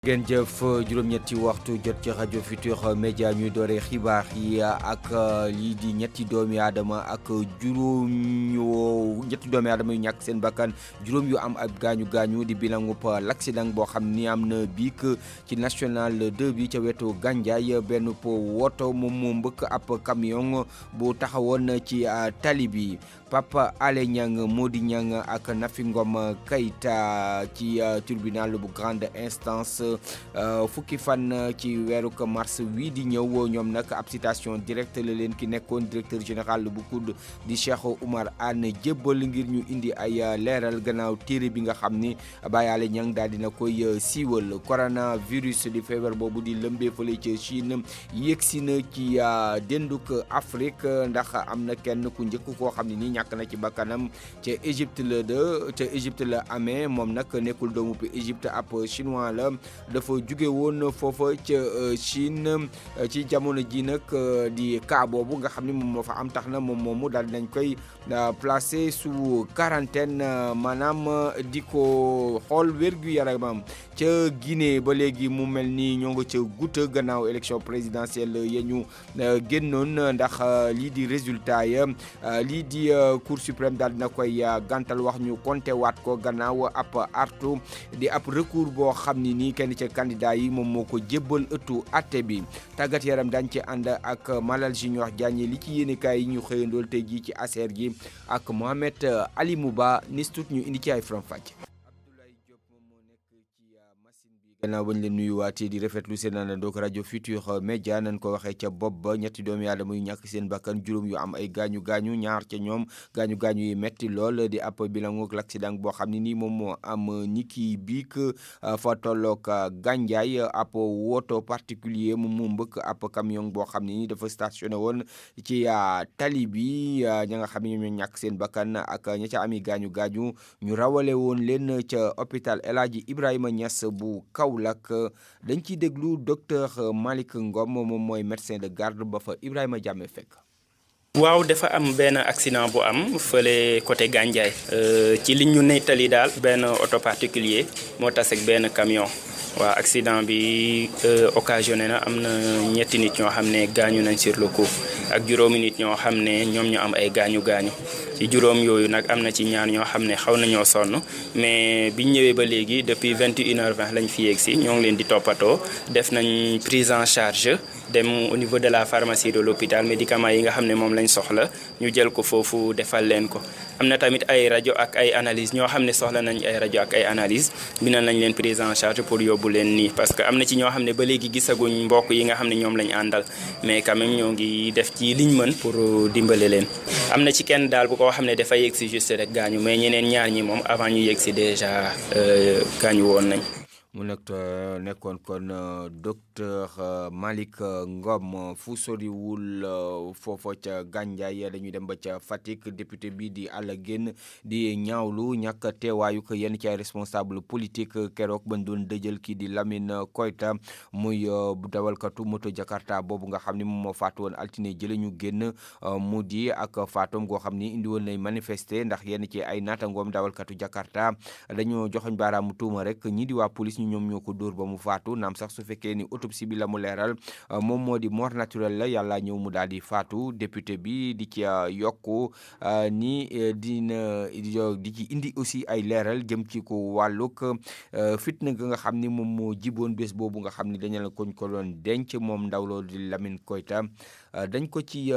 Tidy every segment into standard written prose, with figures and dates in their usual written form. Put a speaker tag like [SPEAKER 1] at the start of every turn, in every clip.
[SPEAKER 1] ngeen jëf juróom-ñetti waxtu jot ci rajo Futurs Médias ñuy doore xibaar yi ak lii di ñetti doomi aadama ak ñetti doomi aadama yu ñàkk seen bakkan juróom yu am ab gaañu di bilangub l'accident boo xam ni am na biik ci national 2 bi ca wetu Gandiaye benn woto moom moo mbëkk ab camion bu taxawoon ci tali bi Papa Alé Niang Mody Niang ak Nafi Ngom Keïta ci tribunal bu grande instance fukki fan ci weeru mars wii di ñëw ñoom nag ab citation directe la leen ki nekkoon directeur général bu COUD di Cheikh Oumar Anne jébbal ngir ñu indi ay leeral gannaaw téere bi nga xam ni Baye Alé Niang daal dina koy siiwal coronavirus di feebar boobu di lëmbee fële ca Chine yegsi na ci denduk Afrique ndax am na kenn ku njëkk koo xam ne nii ñàkk na ci bakkanam ca Égypte la amee moom nag nekkul doomu Égypte ab chinois la dafa jóge woon foofa ca Chine ci jamono ji nag di cas boobu nga xam ne moom moo fa am tax na moom moomu daal dinañ koy placé sous quarantaine maanaam di ko xool wér-gu-yaramam ca Guinée ba léegi mu mel ni ñoo nga ca guta gannaaw élection présidentielle ya ñu génnoon ndax lii di résultat ya lii di Cour suprême daal dina koy gàntal wax ñu compté waat ko gannaaw ab artu di ab recours boo xam ni nii kenn ca candidat yi moom moo ko jébbal ëttu atte bi tàggat yaram dañ ci ànd ak Malal Junior Diagne li ci yéenekaay yi ñu xëyandool tey jii ci aser gi ak Mohamed Ali Mouba nistut ñu indi ci ay faram-fàcce. gannaaw bañ leen nuyuwaatee di rafetlu seen àndandoog rajo Futurs Médias nañ ko waxee ca bopp ba ñetti doomi aadama yu ñàkk seen bakkan juróom yu am ay gaañu ñaar ca ñoom gaañu yu metti lool di ab bilangoog l'accident boo xam ne nii moom moo am niki biik fa tolloog Gandiaye ab woto particulier moom moo mbëkk ab camion boo xam ne nii dafa stationné woon ci tali bi ña nga xam ne ñoom ñoo ñàkk seen bakkan ak ña ca ami gaañu ñu rawale woon leen ca hôpital El Hadji Ibrahima Niass bu Kaolack dañ ciy déglu docteur Malick Ngom moom mooy médecin de garde ba fa Ibrahima Diame fekk.
[SPEAKER 2] waaw dafa am benn accident bu am fële côté Gandiaye ci li ñu nettali daal benn auto particulier moo tas ak benn camion waaw accident bi occasionné na am na ñetti nit ñoo xam ne gaañu nañ sur le coup ak juróomi nit ñoo xam ne ñoom ñu am ay gaañu ci juróom yooyu nag am na ci ñaar ñoo xam ne xaw nañoo sonn mais biñ ñëwee ba léegi depuis 21h20 lañ fi yegg si ñoo ngi leen di toppatoo def nañ prise en charge dem au niveau de la pharmacie de l'hôpital médicaments yi nga xam ne moom lañ soxla ñu jël ko foofu defal leen ko am na tamit ay rajo ak ay analyse ñoo xam ne soxla nañ ay rajo ak ay analyse bindal nañ leen prise en charge pour yóbbu leen nii parce que am na ci ñoo xam ne ba léegi gisaguñ mbokk yi nga xam ne ñoom lañ àndal mais quand même ñoo ngi def ci liñ mën pour dimbale leen am na ci kenn daal bu ko xam ne dafa yegg si juste rek gaañu mais ñeneen ñaar ñi moom avant ñu yegg si déjà gaañu woon nañ.
[SPEAKER 1] mu nekkoon kon docteur Malick Ngom fu soriwul foofa ca Gandiaye dañuy dem ba ca Fatick député bi di Alla Guène di ñaawlu ñàkk teewaayu ko yenn ci ay responsable politique keroog bañ doon dëjël kii di Lamine Koita muy dawalkatu moto Jakarta boobu nga xam ni moom moo faatu woon altine jële ñu génn mu di ak faatoom goo xam ni indi woon nay manifester ndax yenn ci ay naatangoom dawalkatu Jakarta dañoo joxoñ baaraamu tuuma rek ñi di waa police ñoom ñoo ko dóor ba mu faatu naam sax su fekkee ni autopsie bi la mu leeral moom moo di mort naturelle la yàlla ñëw mu daal di faatu député bi di ci yokku ni di ci indi aussi ay leeral jëm ci ko wàllug fitna nga xam ni moom moo jiboon bés boobu nga xam ni dañu la koñ ko doon denc moom ndaw loolu di Lamine Koita dañ ko ci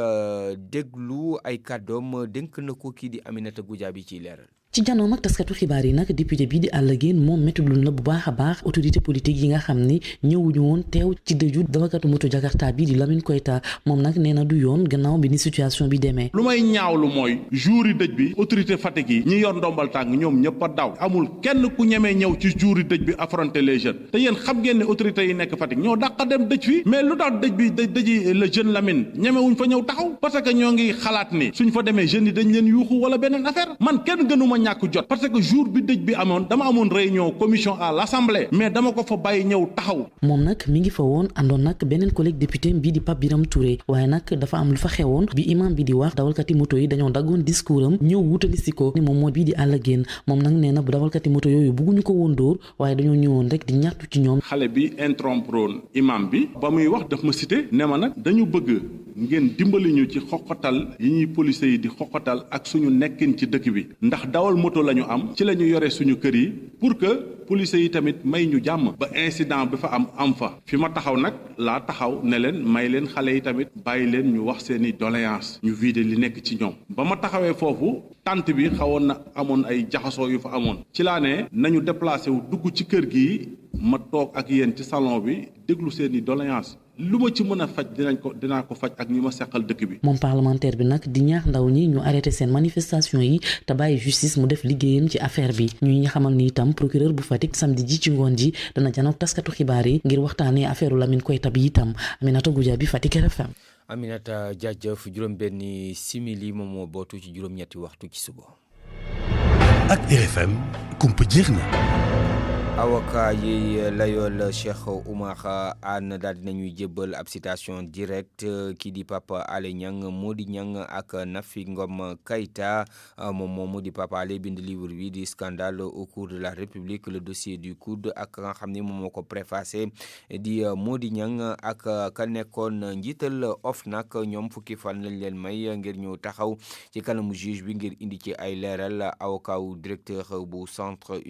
[SPEAKER 1] déglu ay kàddoom dénk na ko kii di Aminata Goudiaby ci leeral.
[SPEAKER 3] ci janoom ak taskatu xibaar yi nag député bii di Alla Guène moom méttulu na bu baax a baax autorité politique yi nga xam ni ñëwuñu woon teew ci dëju dawakatu moto Jakarta bii di Lamine Koita moom nag nee na du yoon gannaaw bi ni situation bi demee.
[SPEAKER 4] lu may ñaawlu mooy jour yi dëj bi autorité Fatick yi ñi yor ndombal tàng ñoom ñëpp a daw amul kenn ku ñemee ñëw ci jour yi dëj bi affronter les jeunes te yéen xam ngeen ne autorités yi nekk Fatick ñoo dàq dem dëj fi mais lu tax dëj bi dëji le jeune Lamine ñemewuñ fa ñëw taxaw parce que ñoo ngi xalaat ni suñ fa demee jeunes yi dañ leen yuuxu wala beneen affaire man kenn gënuma ñàkk jot parce que jour bi dëj bi amoon dama amoon réunion commission à l'Assemblée mais dama ko fa bàyyi ñëw taxaw.
[SPEAKER 3] moom nag mi ngi fa woon àndoon nag beneen collègue député bii di Pape Biram Touré waaye nag dafa am lu fa xewoon bi imam bi di wax dawalkati moto yi dañoo daggoon discours am ñëw wutali si ko ni moom moo bii di àll génn moom nag nee na bu dawalkati moto yooyu bugguñu ko woon dóor waaye dañoo ñëwoon rek di ñaxtu ci ñoom.
[SPEAKER 4] xale bi interrompre imam bi ba muy wax daf ma cité ne ma nag dañu bëgg ngeen dimbali ñu ci xoqatal yi ñuy police yi di xoqatal ak suñu nekkin ci dëkk bi ndax dawal moto la ñu am ci la ñu yore suñu kër yi pour que police yi tamit may ñu jàmm ba incident bi fa am fa fi ma taxaw nag laa taxaw ne leen may leen xale yi tamit bàyyi leen ñu wax seeni doléance ñu vider li nekk ci ñoom ba ma taxawee foofu tente bi xawoon na amoon ay jaxasoo yu fa amoon ci laa ne nañu déplacé wu dugg ci kër gi ma toog ak yéen ci salon bi déglu seeni doléance lu ma ci mën a faj dinaa ko faj ak ñi ma seqal dëkk bi.
[SPEAKER 3] moom parlementaire bi nag di ñaax ndaw ñi ñu arrêté seen manifestation yi te bàyyi justice mu def liggéeyam ci affaire bi ñuy xamal ni itam procureur bu Fatick samedi ji ci ngoon ji dana janook taskatu xibaar yi ngir waxtaanee affaire Lamine Koita bi itam Aminata Goudiaby Fatick RFM.
[SPEAKER 1] Aminata jaajëf juróom-benni simili moom moo bootu ci juróom-ñetti waxtu ci suba.
[SPEAKER 5] ak RFM kumpa jeex na.
[SPEAKER 1] avocat yi layool Cheikh Oumar Anne daal dinañuy jébbal ab citation directe kii di Pape Alé Niang Mody Niang ak Nafi Ngom Keïta moom moomu di Pape Alé bind livre bi di scandale au cours de la République le dossier du coude ak nga xam ne moom moo ko préfacé di Mody Niang ak ka nekkoon njiital OFNAC ñoom fukki fan lañ leen may ngir ñu taxaw ci kanamu juge bi ngir indi ci ay leeral avocat wu directeur bu centre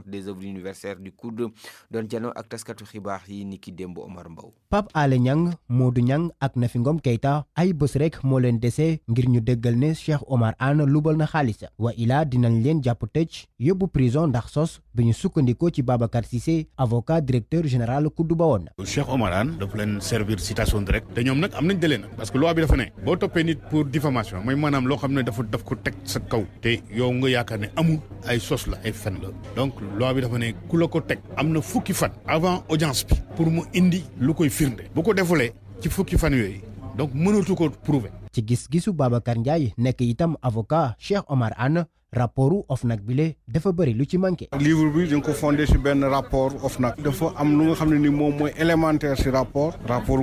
[SPEAKER 1] des œuvres universitaires du COUD doon jano ak taskatu xibaar yi ni ki démb Omar Mbow.
[SPEAKER 6] Pape Alé Niang Mody Niang ak Nafi Ngom Keïta ay bés rek moo leen dese ngir ñu déggal ne Cheikh Oumar Anne lubal na xaalis wa ilaa dinañ leen jàpp tëj yóbbu prison ndax sos bi ñu sukkandikoo ci Babacar Cissé avocat directeur général COUD ba woon.
[SPEAKER 7] Cheikh Oumar Anne dafa leen servir citation directe te ñoom nag am nañ délai nag parce que loi bi dafa ne boo toppee nit pour diffamation mooy maanaam loo xam ne daf ko teg sa kaw te yow nga yaakaar ne amul ay sos la ay fen la donc loi bi dafa ne ku la ko teg am na fukki fan avant audience bi pour mu indi lu koy firnde bu ko defulee ci fukki fan yooyu donc mënatu ko prouver.
[SPEAKER 6] ci gis-gisu Babacar Ndiaye nekk itam avocat Cheikh Oumar Anne rapportu OFNAC bile dafa bëri lu ci manqué.
[SPEAKER 8] livre bi dañ ko fondé ci benn rapport OFNAC dafa am lu nga xam ne ni moom mooy élémentaire ci rapport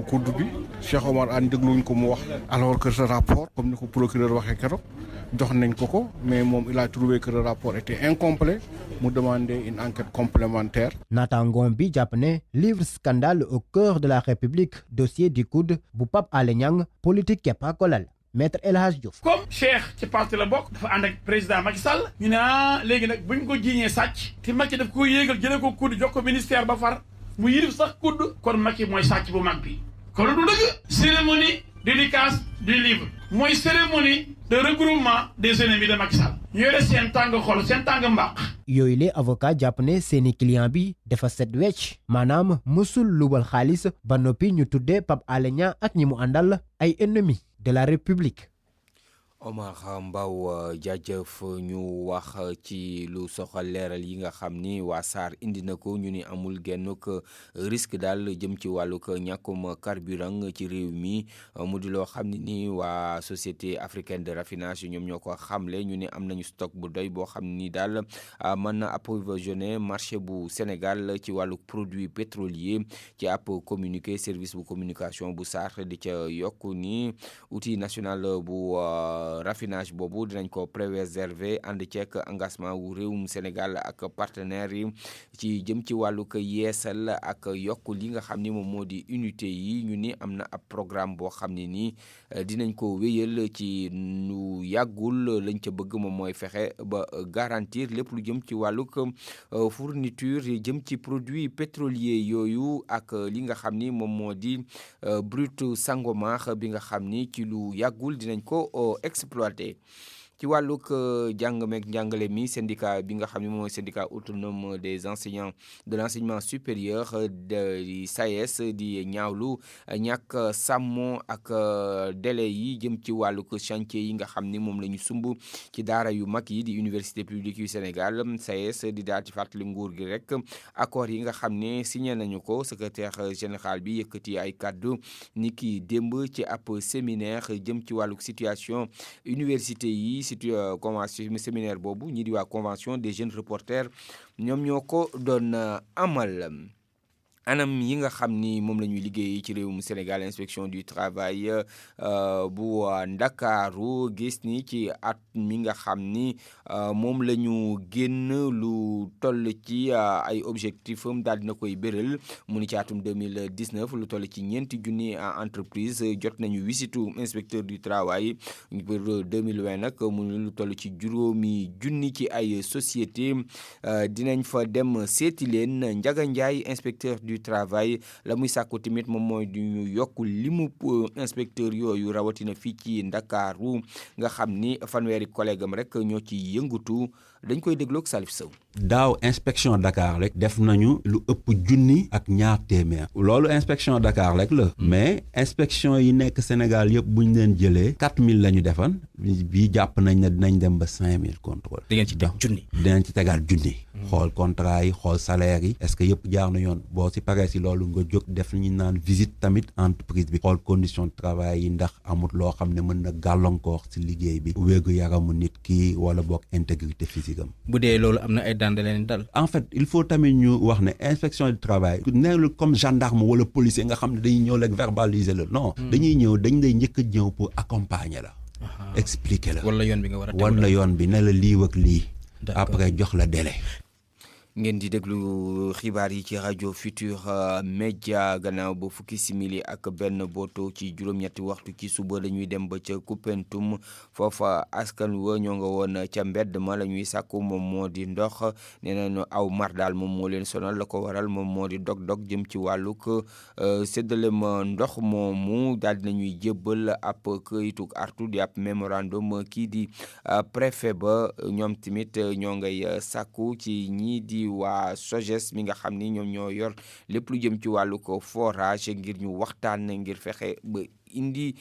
[SPEAKER 8] COUD bi Cheikh Oumar Anne dégluwuñ ko mu wax alors que ce rapport comme ni ko procureur waxee keroog jox nañ ko mais moom il a trouvé que le rapport était incomplet mu demandé une enquête complémentaire.
[SPEAKER 6] naataangoom bi jàpp ne livre scandale au cœur de la République dossier du COUD bu Pape Alé Niang politique képp a ko lal Maître El Hadj Diouf.
[SPEAKER 9] comme Cheikh ci parti la bokk dafa ànd ak président Macky Sall ñu ne léegi nag buñ ko jiiñee sàcc te Macky daf ko yéegal jëlee ko COUD jox ko ministère ba far mu yirif sax COUD kon Macky mooy sàcc bu mag bi kon du dëgg. cérémonie dédicace du livre mooy cérémonie de regroupement des ennemis de Macky Sall ñu yore seen tàng xol seen tàng mbaq.
[SPEAKER 6] yooyu le avocat jàpp ne seeni client bi dafa set wecc maanaam mësul lubal xaalis ba noppi ñu tuddee Pape Alé Niang ak ñi mu àndal ay ennemis de la République.
[SPEAKER 1] Omar Mbaw jaajëf ñu wax ci lu soxal leeral yi nga xam ni waa SAR indi na ko ñu ni amul gennuk risque daal jëm ci wàllug ñàkkum carburant ci réew mi mu di loo xam ne ni waa société africaine de raffinage ñoom ñoo ko xamle ñu ni am nañu stock bu doy boo xam ni daal mën na approvisionner marché bu Sénégal ci wàllug produit pétrolier ci ab communiqué service bu communication bu SAR di ca yokk ni outil national bu raffinage boobu dinañ ko préserver ànd ceek engagement wu réewum Sénégal ak partenaires yi ci jëm ci wàllu ko yeesal ak yokk li nga xam ni moom moo di unité yi ñu ni am na ab programme boo xam ne nii dinañ ko wéyal ci nu yàggul lañ ca bëgg moom mooy fexe ba garantir lépp lu jëm ci wàllu fourniture jëm ci produit pétrolier yooyu ak li nga xam ni moom moo di brut Sangomar bi nga xam ni ci lu yàggul dinañ ko exploité ci wàllug jàng meeg njàngale mi syndicat bi nga xam ne mooy syndicat autonome des enseignants de l'enseignement supérieur di SAES di ñaawlu ñàkk sàmmo ak délai yi jëm ci wàllug chantier yi nga xam ni moom la ñu sumb ci daara yu mag yi di université publique yu Sénégal SAES di daal ci fàttali nguur gi rek accord yi nga xam ne signé nañu ko secrétaire général bi yëkkati ay kàddu ni ki démb ci ab séminaire jëm ci wàllug situation université yi convention séminaire boobu ñi di waa convention des jeunes reporters ñoom ñoo ko doon amal. anam yi nga xam ni moom la ñuy liggéey ci réewum Sénégal inspection du travail bu Ndakaaru gis ni ci at mi nga xam ni moom la ñu génn lu toll ci ay objectif am daal dina koy béral mu ni ci atum 2019 lu toll ci 4 junni entreprise jot nañu wisitu inspecteur du travail pour 2020 nag mu ni lu toll ci juróomi junni ci ay société dinañ fa dem seeti leen. Njaga Njaay inspecteur du travail la muy sàkku tamit moom mooy du ñu yokk limu inspecteur yooyu rawatina fii ci Ndakaaru nga xam ni fanweeri collègue am rek ñoo ci yëngutu dañ koy dégloog Salif Sow.
[SPEAKER 10] daaw inspection Dakar rek def nañu lu ëpp junni ak ñaar téeméer loolu inspection Dakar rek la mais inspection yi nekk Sénégal yëpp bu ñu leen jëlee 4000 la ñu defan bii jàpp nañ ne dinañ dem ba 5000 contrôle.
[SPEAKER 11] di ngeen ci teg junni.
[SPEAKER 10] dinañ ci tegaat junni. xool contrat yi xool salaire yi est-ce que yëpp jaar na yoon boo si paree si loolu nga jóg def li ñu naan visite tamit entreprise bi xool condition de travail yi ndax amut loo xam ne mën na gàllankoor si liggéey bi wéegu yaramu nit ki wala boog intégrité physique am.
[SPEAKER 11] bu dee loolu am na ay daan da leen dal.
[SPEAKER 10] en fait il faut tamit ñu wax ne inspection du travail nekkul comme gendarme wala policier nga xam ne dañuy ñëw rek verbaliser la non. dañuy ñëw dañ lay njëkk a ñëw pour accompagner la. expliquer la
[SPEAKER 11] wala yoon bi nga war a teg
[SPEAKER 10] wala yoon bi ne la lii ak lii. après jox la délai.
[SPEAKER 1] ngeen di déglu xibaar yi ci rajo Futur Média gannaaw ba fukki simili ak benn booto ci juróom-ñetti waxtu ci suba la ñuy dem ba ca Koupentoum foofa askan wa ñoo nga woon ca mbedd ma la ñuy sàkku moom moo di ndox nee nañu aw mar daal moom moo leen sonal la ko waral moom moo di dog-dog jëm ci wàllug séddalem ndox moomu daal di nañuy jébbal ab këyitu artu di ab mémorandum kii di préfet ba ñoom tamit ñoo ngay sàkku ci ñii di waa SOGES mi nga xam ni ñoom ñoo yor lépp lu jëm ci wàllu ko forage ngir ñu waxtaan ngir fexe ba indi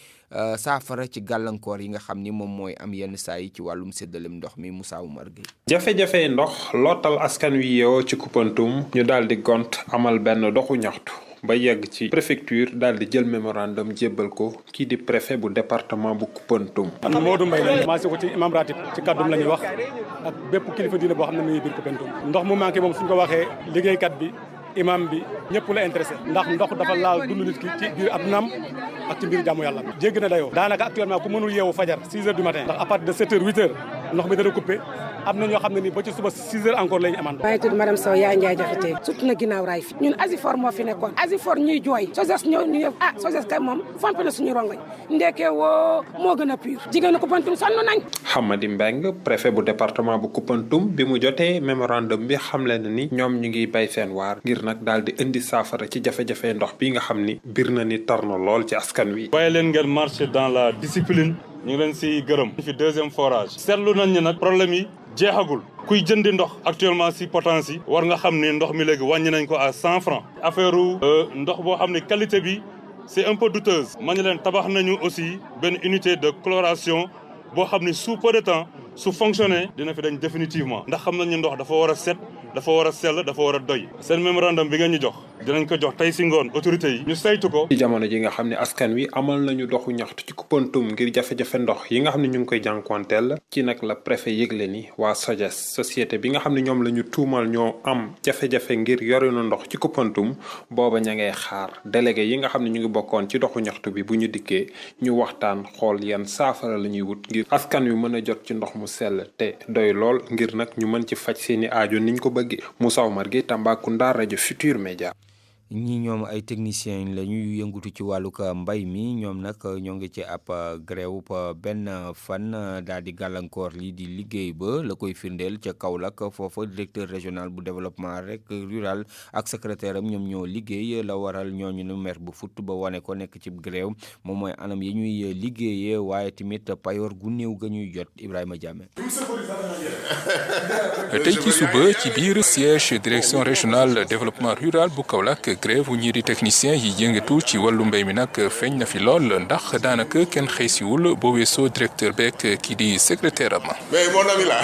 [SPEAKER 1] saafara ci gàllankoor yi nga xam ni moom mooy am yenn saa yi ci wàllum séddalem ndox mi Moussa Oumar Gueye.
[SPEAKER 12] jafe-jafe ndox lootal askan wi yeewoo ci Koupentoum ñu daal di gont amal benn doxu ñaxtu ba yegg ci préfecture daal di jël mémorandum jébbal ko kii di préfet bu département bu Koupentoum.
[SPEAKER 13] Modou Mbaye la commencé ko ci imam ratib ci kàddum la ñuy wax ak bépp kilifa diine boo xam ne mu ngi biir Koupentoum ndox mu manqué moom suñ ko waxee liggéeykat bi imam bi ñëpp la intéressé ndax ndox dafa laal dund nit ki ci biir addunaam ak ci biir jàmmu yàlla jégg na dayoo daanaka actuellement ku mënul yeewu fajar 6 heures du matin ndax à partir de 7 heures 8 heures ndox mi dana coupé am na ñoo xam ne ni ba ci suba 6 heures encore la ñu amaan.
[SPEAKER 14] maa ngi tudd madame Sow yaa Ndiaye Jaxate surtout na ginnaaw raay fi ñun Asifor moo fi nekkoon Asifor ñuy jooy SOGES ñëw ñu SOGES kay moom fomp na suñu rongoñ ndekkee woo moo gën a pur jigéen ñi Koupentoum sonn nañ.
[SPEAKER 12] Hamadi Mbeng préfet bu département bu Koupentoum bi mu jotee mémorandum bi xamle na ni ñoom ñu ngi bay seen waar ngir nag daal di indi saafara ci jafe-jafe ndox bi nga xam ni bir na ni tar na lool ci askan wi.
[SPEAKER 15] bàyyi leen ngeen marché dans la discipline ñu ngi leen si gërëm. fi deuxième forage seetlu nañ ni nag problème yi jeexagul kuy jëndi ndox actuellement si potence yi war nga xam ni ndox mi léegi wàññi nañ ko à 100 francs affaire ndox boo xam ne qualité bi c'est un peu douteuse ma ñu leen tabax nañu aussi benn unité de chloration boo xam ne sous peu de temps su fonctionner dina fi dañ définitivement ndax xam nañu ndox dafa war a set dafa war a sell dafa war a doy seen mémorandum bi ngeen ñu jox dinañ ko jox tey si ngoon autorités yi ñu saytu ko.
[SPEAKER 12] ci jamono ji nga xam ne askan wi amal nañu doxu ñaxtu ci Koupentoum ngir jafe-jafe ndox yi nga xam ne ñu ngi koy jànkuwanteel ci nag la préfet yëgle ni waa SOGES société bi nga xam ne ñoom la ñu tuumal ñoo am jafe-jafe ngir yorinu ndox ci Koupentoum booba ña ngay xaar délégué yi nga xam ne ñu ngi bokkoon ci doxu ñaxtu bi bu ñu dikkee ñu waxtaan xool yan saafara la ñuy wut ngir askan wi mën a jot ci ndox mu sell te doy lool ngir nag ñu mën ci faj seeni aajo niñ ko bëggee. Moussa Oumar Gueye Tambacounda rajo Futur Média.
[SPEAKER 1] ñi ñoom ay techniciens la ñuy yëngatu ci wàllug mbay mi ñoom nag ñoo ngi ci ab grève benn fan daal di gàllankoor lii di liggéey ba la koy firndeel ca Kaolack foofa directeur régional bu développement rek rural ak secrétaire am ñoom ñoo liggéey la waral ñooñu nu mer bu fut ba wane ko nekk ci grève moom mooy anam yi ñuy liggéeyee waaye tamit payoor gu néew ga ñuy jot Ibrahima Diame.
[SPEAKER 16] tey ci suba ci biir siège direction régionale développement rural bu Kaolack grève bu ñii di technicien yi yëngatu ci wàllu mbéy mi nag feeñ na fi lool ndax daanaka kenn xëysiwul boo weesoo directeur beeg kii di secrétaire am.
[SPEAKER 17] mais mon ami là.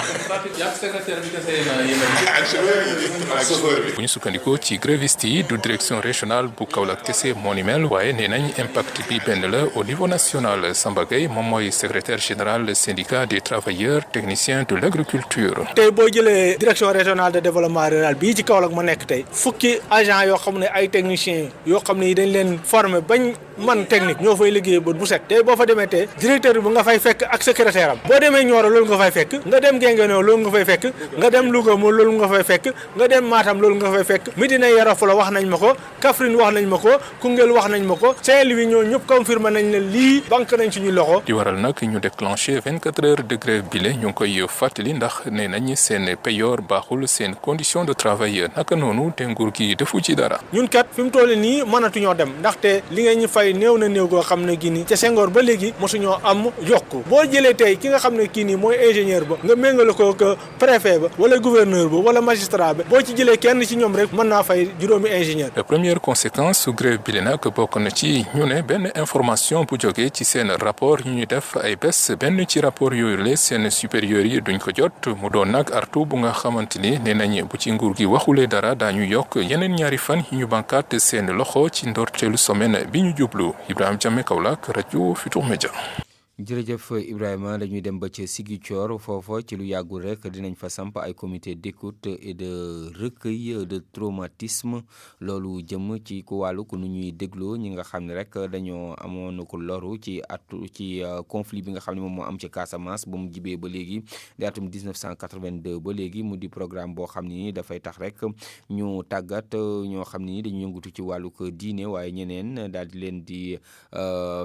[SPEAKER 16] bu ñu sukkandikoo ci gréviste yi du direction régionale bu Kaolack kese moo ni mel waaye nee nañ impact bi benn la au niveau national. Samba Gueye moom mooy secrétaire général syndicat des travailleurs techniciens de l'agriculture.
[SPEAKER 18] tey boo jëlee direction régionale de développement rural bii ci Kaolack ma nekk tey fukki agent yoo xam ne ay techniciens yoo xam ne dañ leen former bañ man technique ñoo fay liggéey ba bu set tey boo fa demee tey directeur bi nga fay fekk ak secrétaire am boo demee Nioro loolu nga fay fekk nga dem Guinguinéo loolu nga fay fekk nga dem Louga mo loolu nga fay fekk nga dem Matam loolu nga fay fekk Médina Yoro Foulah wax nañ ma ko Kaffrine wax nañ ma ko Koungheul wax nañ ma ko Saint-Louis ñoo ñëpp confirmer nañ ne lii banque nañ suñuy loxo.
[SPEAKER 16] di waral nag ñu déclenché 24 heures de grève bile ñu ngi koy fàttali ndax nee nañ seen payoor baaxul seen condition de travail naka noonu te nguur gi defu ci dara.
[SPEAKER 18] ñun kat fi mu toll nii mënatuñoo dem ndaxte li nga ñu fay néew na néew goo xam ne gi nii ca Senghor ba léegi mosuñoo am yokku boo jëlee tey ki nga xam ne kii nii mooy ingénieur ba nga méngale ko ak préfet ba wala gouverneur ba wala magistrat ba boo ci jëlee kenn ci ñoom rek mën naa fay juróomi ingénieur.
[SPEAKER 16] la première conséquence su grève bi nag bokk na ci ñu ne benn information bu jógee ci seen rapport yu ñu def ay bés benn ci rapport yooyu la seen supérieurs yi duñ ko jot mu doon nag artu bu nga xamante ni nee nañ bu ci nguur gi waxulee dara daañu yokk yeneen ñaari fan yi ñu bankaat seen loxo ci ndorteelu semaine bi ñu jublu Ibrahima Diame Kaolack rajo Futurs Médias.
[SPEAKER 1] jërëjëf Ibrahima dañuy dem ba ca Ziguinchor foofa ci lu yàggul rek dinañ fa samp ay comité d'écoute et de recueil de traumatisme loolu jëm ci ku wàllu ku nu ñuy dégloo ñi nga xam ne rek dañoo amoon ko loru ci conflit bi nga xam ne moom moo am ci Casamance ba mu jibee ba léegi di atum 1982 ba léegi mu di programme boo xam ni dafay tax rek ñu tàggat ñoo xam ni dañu yëngatu ci wàllu ko diine waaye ñeneen daal di leen di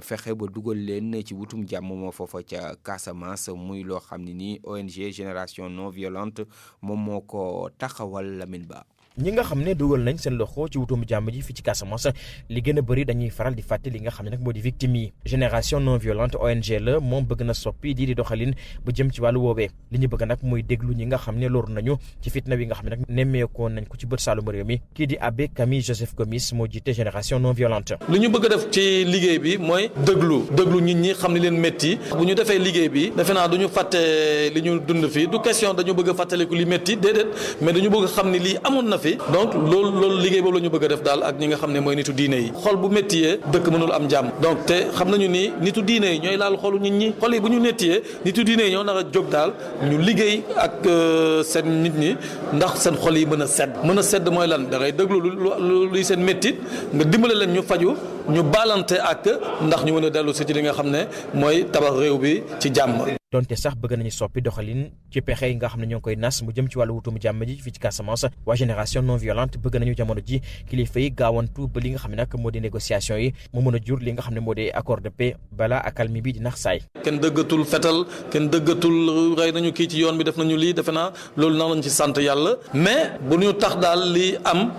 [SPEAKER 1] fexe ba dugal leen ci wutum jàmm moom foofa ca Casamance muy loo xam ne ni ONG Génération Non Violente moom moo ko taxawal Lamine Ba.
[SPEAKER 11] ñi nga xam ne dugal nañ seen loxo ci wutum jàmm ji fii ci Casamance li gën a bëri dañuy faral di fàtte li nga xam ne nag moo di victime yi Génération Non Violente ONG la moom bëgg na soppi di doxalin bu jëm ci wàllu woobee li ñu bëgg nag mooy déglu ñi nga xam ne loru nañu ci fitna wi nga xam ne nag nemmeekoo nañ ko ci bët saalum réew mi kii di abbé Camille Joseph Gomis moo jiite Génération Non Violente.
[SPEAKER 19] li ñu bëgg a def ci liggéey bi mooy déglu nit ñi xam ne leen métti bu ñu defee liggéey bi defe naa du ñu fàtte li ñu dund fii du question dañu bëgg a fàttaliku li métti déedéet mais dañu bëgg a xam ne lii amoon na fi donc loolu liggéey boobu la ñu bëgg a def daal ak ñi nga xam ne mooy nitu diine yi xol bu méttiyee dëkk mënul am jàmm donc te xam nañu ni nitu diine yi ñooy laal xolu nit ñi xol yi bu ñu méttiyee nitu diine yi ñoo nar a jóg daal ñu liggéey ak seen nit ñi ndax seen xol yi mën a sedd mooy lan da ngay déglu luy seen méttit nga dimbale leen ñu faju ñu baalante ak ndax ñu mën a dellu si ci li nga xam ne mooy tabax réew bi ci jàmm.
[SPEAKER 11] donte sax bëgg nañu soppi doxalin ci pexe yi nga xam ne ñoo ngi koy nas mu jëm ci wàllu wutum jàmm ji fii ci Casamance waa Génération Non Violente bëgg nañu jamono ji kilifa yi gaawantu ba li nga xam ne nag moo di négociation yi mu mën a jur li nga xam ne moo di accord de paix bala accalmie bi di nax saay.
[SPEAKER 19] kenn dëggatul fetal kenn dëggatul rey nañu kii ci yoon bi def nañu lii defe naa loolu na lañ ci sant yàlla mais bu ñu tax daal li am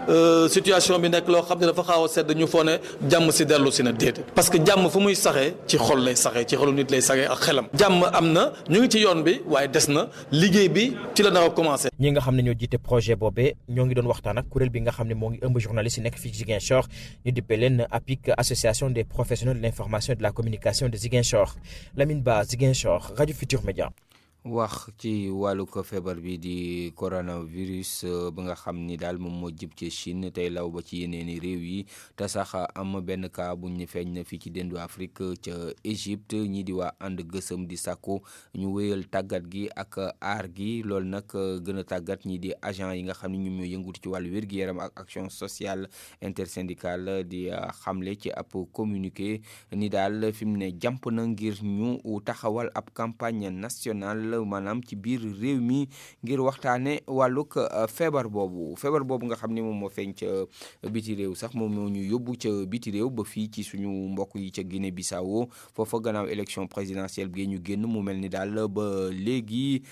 [SPEAKER 19] situation bi nekk loo xam ne dafa xaaw a sedd ñu foo ne jàmm si dellu si na déedéet parce que jàmm fu muy saxee ci xol lay saxee ci xolu nit lay saxee ak xelam jàmm am na ñu ngi ci yoon bi waaye des na liggéey bi ci la nar a commencé.
[SPEAKER 11] ñi nga xam ne ñoo jiite projet boobee ñoo ngi doon waxtaan ak kuréel bi nga xam ne moo ngi ëmb journaliste yi nekk fii Ziguinchor ñu dippee leen APIC association des professionnels de l'information et de la communication de Ziguinchor Lamine Ba Ziguinchor rajo Futurs Médias.
[SPEAKER 1] wax ci wàllu ko feebar bi di coronavirus ba nga xam ni daal moom moo jib ci Chine tey law ba ci yeneeni réew yi te sax am benn cas buñ ñu feeñ na fii ci dendu Afrique ca Égypte ñii di waa ànd gësëm di sàkku ñu wéyal tàggat gi ak aar gi loolu nag gën a tàggat ñii di agent yi nga xam ne ñoom ñoo yëngutu ci wàllu wér-gu-yaram ak action sociale intersyndicale di xamle ci ab communiqué ni daal fi mu ne jàmp na ngir ñu taxawal ab campagne nationale maanaam ci biir réew mi ngir waxtaane wàllug feebar boobu nga xam ne moom moo feeñ ca biti réew sax moom moo ñu yóbbu ca biti réew ba fii ci suñu mbokk yi ca Guinée Bissau foofa gannaaw élection présidentielle bi ñu génn mu mel ni daal ba léegi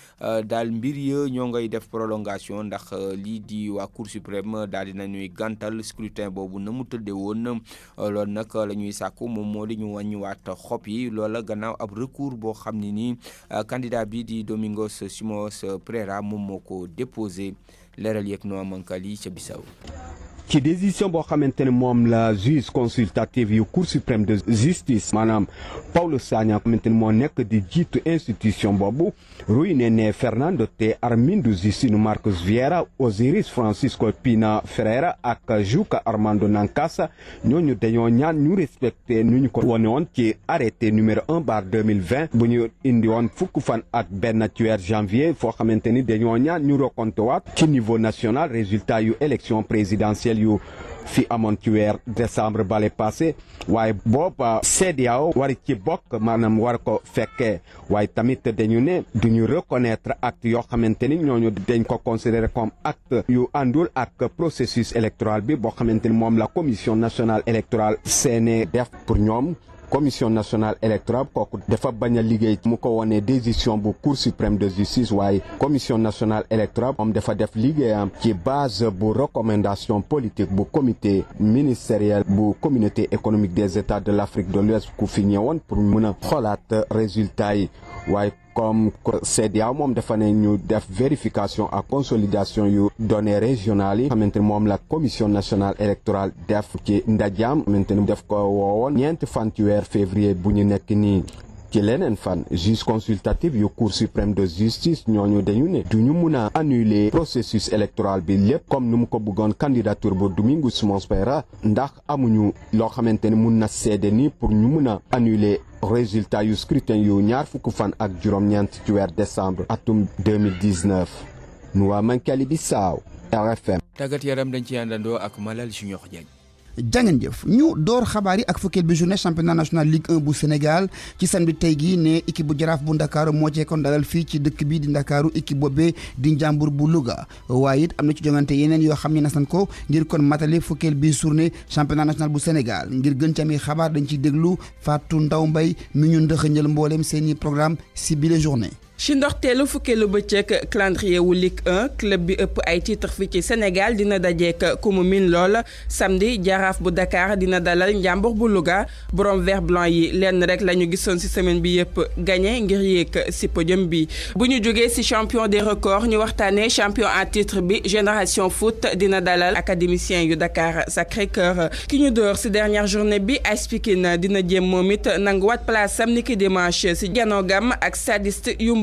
[SPEAKER 1] daal mbir ya ñoo ngay def prolongation ndax lii di waa Cour suprême daal di nañuy gàntal scrutin boobu na mu tëddee woon loolu nag la ñuy sàkku moom moo di ñu wàññiwaat xob yi loola gannaaw ab recours boo xam ne nii candidat bi di Domingos Simões Pereira moom moo ko déposé leeral yeeg Noa Mankali ca Bissau
[SPEAKER 17] ci décision boo xamante ne moom la juge consultative yu cour suprême de justice maanaam Paulo Sagna xamante ne moo nekk di jiitu institution boobu Rui Nene Fernando te Armindo Justino Marcos Vieira Osiris Francisco Pina Ferreira ak Juca Armando Nancasa ñooñu dañoo ñaan ñu respecté nu ñu ko wone woon ci arrêté numéro 1/2020 bu ñu indi woon fukk fan ak benn ci weer janvier foo xamante ni dañoo ñaan ñu recompté waat ci niveau national résultat yu élection présidentielle yu fi amoon ci weer décembre bale passé waaye booba CEDEAO war ci bokk maanaam war ko fekkee waaye tamit dañu ne duñu reconnaître acte yoo xamante ni ñooñu dañ ko considérer comme acte yu àndul ak processus électoral bi boo xamante ni moom la commission nationale électorale CNE def pour ñoom commission nationale électorale kooku dafa bañ a liggéey mu ko wone décision bu cour suprême de justice waaye commission nationale électorale moom dafa def liggéeyam ci base bu recommandation politique bu comité ministériel bu communauté économique des états de l'Afrique de l'Ouest ku fi ñëwoon pour mën a xoolaat résultat yi waaye comme CEDEAO moom dafa ne ñu def vérification ak consolidation yu données régionales yi xamante ni moom la commission nationale électorale def ci ndajaam xamante ni def ko woowoon ñeenti fan ci weer février bu ñu nekk nii ci leneen fan juge consultatif yu cour suprême de justice ñooñu dañu ne duñu mun a annuler processus électoral bi lépp comme nu mu ko bëggoon candidature bu Domingos Mosquera ndax amuñu loo xamante ni mun na seede ni pour ñu mun a annuler résultat yu scrutin yu ñaar fukk fan ak juróom-ñeent ci weer décembre atum 2019 Noa Mankali Bissau RFM.
[SPEAKER 1] tàggat yaram dañ ci àndandoo ak Malal Junior Diagne.
[SPEAKER 20] jàngeen jëf ñu door xabaar yi ak fukkeel bi journée championnat national Ligue 1 bu Sénégal ci samedi tey gi ne équipe bu jaraaf bu Ndakaaru moo cee kon dalal fii ci dëkk bi di Ndakaaru équipe boobee di Njàmbur bu Louga waaye it am na ci jongante yeneen yoo xam ne nas nañ ko ngir kon matale fukkeel bi journée championnat national bu Sénégal ngir gën ci amee xabaar dañ ciy déglu Fatou Ndaw Mbay mi ñu ndëxëñal mbooleem seeni programme si bile journée.
[SPEAKER 21] ci ndorteelu fukkeelu bëccëg calendrier wu Ligue 1 club bi ëpp ay titre fii ci Sénégal dina dajeek ku mu min lool samedi jaraaf bu Dakar dina dalal Njàmbur bu Louga borom vert blanc yi lenn rek la ñu gisoon ci semaine bi yëpp gagné ngir yéeg ci podium bi. bu ñu jógee ci champion des records ñu waxtaanee champion en titre bi Génération Foot dina dalal académicien yu Dakar Sacré-Cœur ki ñu door ci dernière journée bi AS Pikine dina jéem moom it nanguwaat place am niki dimanche ci janogam ak Stadiste yu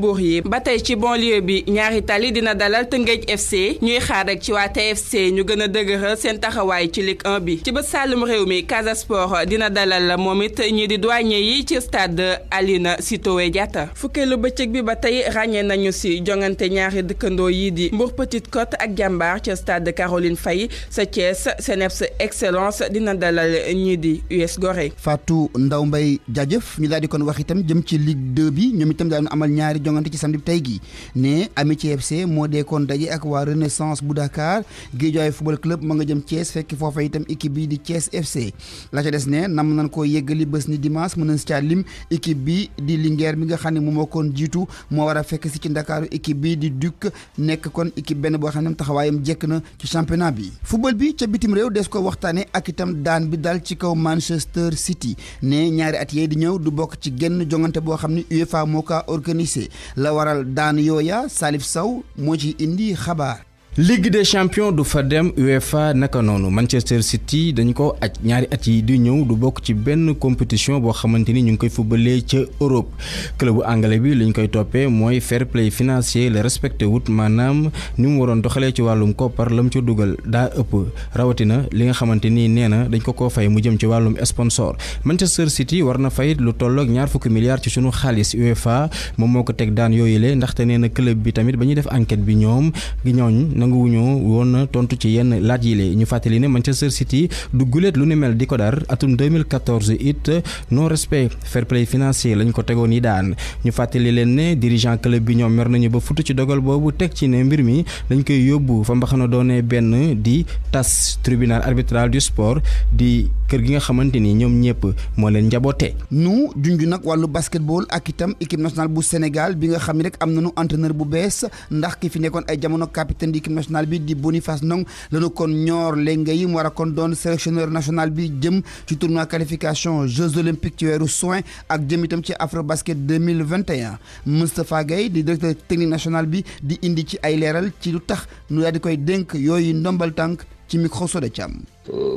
[SPEAKER 21] ba tey ci banlieue bi ñaari tali dina dalal Tëngéej FC ñuy xaar rek ci waa TFC ñu gën a dëgëral seen taxawaay ci Ligue 1 bi ci bët saalum réew mi Casa Sport dina dalal moom it ñii di douanier yi ci stade Aline Sitoé Diatta fukkeelu bëccëg bi ba tey ràññee nañu ci jongante ñaari dëkkandoo yi di Mbour Petite Côte ak Jàmbaar ci stade Caroline Faye sa Thiès CNEPS Excellence dina dalal ñii di US Gorée.
[SPEAKER 20] Fatou Ndaw Mbay jaajëf ñu daal di kon wax itam jëm ci Ligue 2 bi ñoom itam daal amal ñaari ci samedi tey gi ne Amitié FC moo dee kon daje ak waa Renaissance bu Dakar Guédiawaye football club ma nga jëm Thiès fekk foofa itam équipe bi di Thiès FC la ca des ne nam nañ ko yeggali bés ni dimanche mën nañ si caa lim équipe bi di Linguère bi nga xam ne moom moo kon jiitu moo war a fekk si ci Ndakaaru équipe bi di Duc nekk kon équipe benn boo xam ne taxawaayam jekk na ci championnat bi football bi ca bitim réew des ko waxtaane ak itam daan bi dal ci kaw Manchester City ne ñaari at yee di ñëw du bokk ci genn jongante boo xam ne UEFA moo ko organisé la waral daan yooya Salif Sow moo ci indi xabaar.
[SPEAKER 22] Ligue des champions du fa dem UEFA naka noonu Manchester City dañ ko aj ñaari at yi di ñëw du bokk ci benn compétition boo xamante ni ñu ngi koy fubalee ca Europe club bu anglais bi li ñu koy toppee mooy fair play financier la respecté wut maanaam ni mu waroon doxalee ci wàllum koppar la mu ca dugal daa ëpp rawatina li nga xamante ni nee na dañ ko fay mu jëm ci wàllum sponsor Manchester City war na fay lu tolloog $20 milliards ci sunu xaalis UEFA moom moo ko teg daan yooyu le ndaxte nee na club bi tamit ba ñuy def enquête bi ñoom gi ñooñ nanguwuñu woon tontu ci yenn laaj yi le ñu fàttali ne Manchester City du guléet lu ni mel di ko dar atum 2014 it non respect fair play financier lañ ko tegoon yi daan ñu fàttali leen ne dirigeant club bi ñoom mer nañu ba futu ci dogal boobu teg ci ne mbir mi dañ koy yóbbu fa mbaxana doone benn di TAS tribunal arbitral du sport di kër gi nga xamante ni ñoom ñëpp moo leen njaboote.
[SPEAKER 20] nu junj nag wàllu basketball ak itam équipe nationale bu Sénégal bi nga xam ne rek am nañu entraîneur bu bees ndax ki fi nekkoon ay jamono capitaine di équipe national bi di Boniface Ndong lanu kon ñoor lenga yi mu war a kon doon sélectionneur national bi jëm ci tournoi qualification Jeux olympiques ci weeru juin ak jëm itam ci Afrobasket 2021 Moustapha Gueye di directeur technique national bi di indi ci ay leeral ci lu tax nu daal di koy dénk yooyu ndombal tànk ci micro Sode Thiam.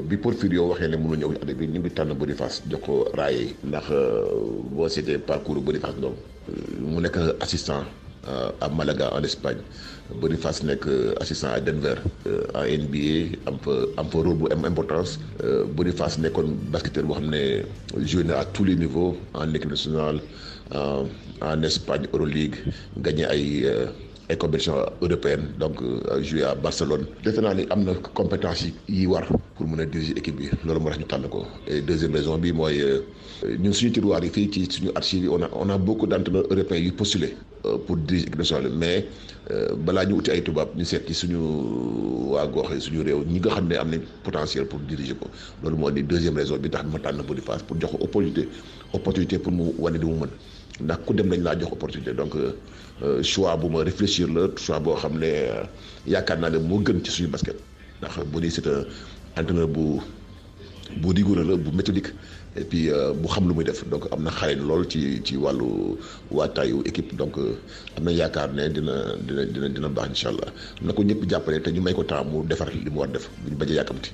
[SPEAKER 2] bi Porfirio waxee ne mënu ñëw année bi ñu ngi tànn Boniface jox ko raaye ndax boo seetee parcours Boniface Ndong mu nekk assistant à Malaga en Espagne Boniface nekk assistant à Denver en NBA am fa rôle bu am importance Boniface nekkoon basketteur boo xam ne joué na à tous les niveaux en équipe nationale en Espagne Euroleague gagné ay compétition européenne donc joué à Barcelone defe naa ni am na compétence yi war pour mën a diriger équipe bi loolu moo tax ñu tànn ko et deuxième raison bi mooy ñun suñu tiroir yi fii ci suñu archive yi on a beaucoup d'entraîneurs européens yu postulé pour diriger équipe nationale mais balaa ñu uti ay tubaab ñu seet ci suñu waa gox yi suñu réew ñi nga xam ne am nañ potentiel pour diriger ko loolu moo di deuxième raison bi tax ma tànn Boniface pour jox ko opportunité pour mu wane di mu mën ndax ku dem nañ laa jox opportunité donc choix bu ma réfléchir la choix boo xam ne yaakaar naa ne moo gën ci suñu basket ndax Boni c'est un entraîneur bu rigoureux la bu méthodique et puis bu xam lu muy def donc am na xarañ lool ci wàllu waataayu équipe donc am na yaakaar ne dina baax incha allah na ko ñëpp jàppale te ñu may ko temps mu defar li mu war def bu ñu bañ a yàkkamti.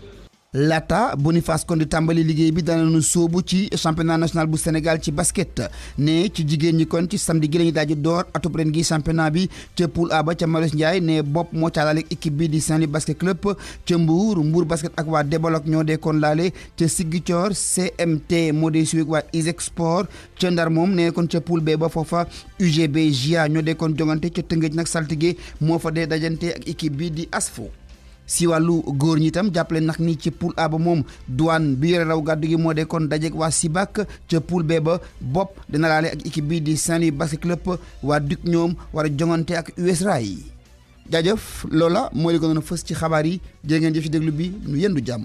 [SPEAKER 20] laata Boniface kon di tàmbali liggéey bi danañu sóobu ci championnat national bu Sénégal ci basket ne ci jigéen ñi kon ci samedi gi la ñu daal di door atub ren gi championnat bi ca Poule A ba ca Maris Ndiaye ne bopp moo ca laale équipe bi di Saint-Louis basket club ca Mbour basket ak waa Débolok ñoo dee kon laale ca Ziguinchor CMT moo dee suy waa Iseg Sport ca Ndar moom ne kon ca Poule B ba foofa UGB GIA ñoo dee kon jongante ca Tëngéej nag saltige moo fa dee dajante ak équipe bi di ASFO. si wàllu góor ñi itam jàppale nag ni ci poule A ba moom douane bi yore raw gàddu gi moo de kon dajeek waa Sibac ca poule B ba bopp dina laale ak équipe bi di Saint-Louis basket club waa Duc ñoom war a jongante ak US Rail jaajëf loola moo li gënoon a fës ci xabaar yi jërë ngeen jëf ci déglu bi nu yendu jàmm